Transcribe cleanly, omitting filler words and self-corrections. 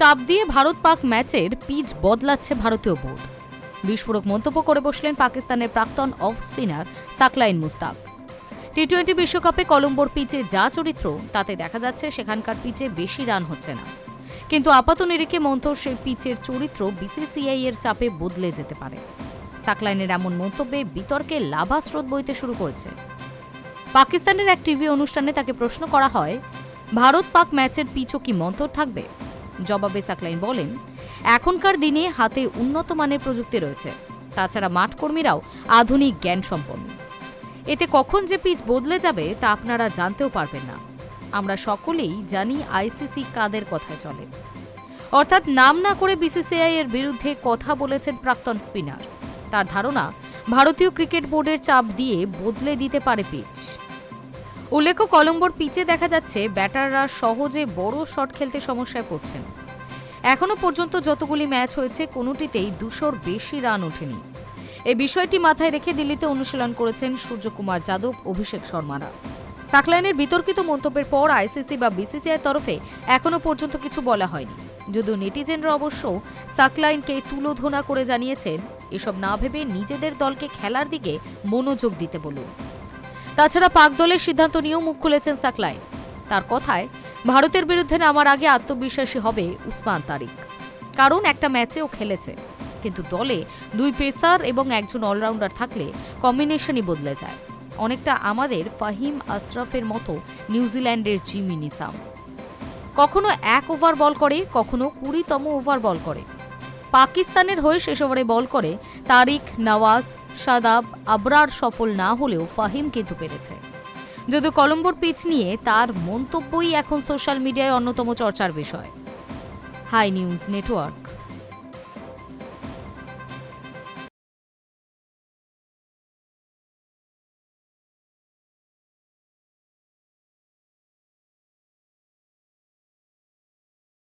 চাপ দিয়ে ভারত পাক ম্যাচের পিচ বদলাচ্ছে ভারতীয় বোর্ড। বিস্ফোরক মন্তব্য করে বসলেন পাকিস্তানের প্রাক্তন অফ স্পিনার সাকলাইন মুস্তাক। টি-20 বিশ্বকাপে কলম্বোর পিচে যা চরিত্র, তাতে দেখা যাচ্ছে সেখানকার পিচে বেশি রান হচ্ছে না। কিন্তু আপাত নিরিখে মন্তর সেই পিচের চরিত্র বিসিসিআই এর চাপে বদলে যেতে পারে। সাকলাইনের এমন মন্তব্যে বিতর্কে লাভা স্রোত বইতে শুরু করেছে। পাকিস্তানের এক টিভি অনুষ্ঠানে তাকে প্রশ্ন করা হয়, ভারত পাক ম্যাচের পিচও কি মন্তর থাকবে? জবাবে সাকলাইন বলেন, এখনকার দিনে হাতে উন্নত মানের প্রযুক্তি রয়েছে, তাছাড়া মাঠকর্মীরাও আধুনিক জ্ঞান সম্পন্ন। এতে কখন যে পিচ বদলে যাবে তা আপনারা জানতেও পারবেন না। আমরা সকলেই জানি আইসিসি কাদের কথায় চলে। অর্থাৎ নাম না করে বিসিসিআই এর বিরুদ্ধে কথা বলেছেন প্রাক্তন স্পিনার। তার ধারণা, ভারতীয় ক্রিকেট বোর্ডের চাপ দিয়ে বদলে দিতে পারে পিচ। উল্লেখ্য, কলম্বোর পিচে দেখা যাচ্ছে ব্যাটাররা সহজে বড় শট খেলতে সমস্যায় পড়ছেন। এখনো পর্যন্ত যতগুলি ম্যাচ হয়েছে কোনোটিতেই 200-র বেশি রান ওঠেনি। এই বিষয়টি মাথায় রেখে দিল্লিতে অনুশীলন করেছেন সূর্যকুমার যাদব, অভিষেক শর্মারা। সাকলাইনের বিতর্কিত মন্তব্যের পর আইসিসি বা বিসিসিআইয়ের তরফে এখনো পর্যন্ত কিছু বলা হয়নি, যদিও নেটিজেনরা অবশ্য সাকলাইনকে তুলোধনা করে জানিয়েছেন, এসব না ভেবে নিজেদের দলকে খেলার দিকে মনোযোগ দিতে বলুন। তাছাড়া পাক দলের সিদ্ধান্ত নিয়েও মুখ খুলেছেন সাকলাইন। তার কথায়, ভারতের বিরুদ্ধে নামার আগে আত্মবিশ্বাসী হবে উসমান তারিক, কারণ একটা ম্যাচেও খেলেছে। কিন্তু দলে 2 পেসার এবং একজন অলরাউন্ডার থাকলে কম্বিনেশনই বদলে যায়, অনেকটা আমাদের ফাহিম আশরাফের মতো নিউজিল্যান্ডের জিমি নিসাম। কখনো 1 ওভার বল করে, কখনো 20তম ওভার বল করে। পাকিস্তানের হয়ে শেষ ওভারে বল করে তারিক, নওয়াজ, শাদাব, আবরার সফল না হলেও ফাহিম কিন্তু পেরেছে। যদিও কলম্বোর পিচ নিয়ে তার মন্তব্যই এখন সোশ্যাল মিডিয়ায় অন্যতম চর্চার বিষয়। Hi News network.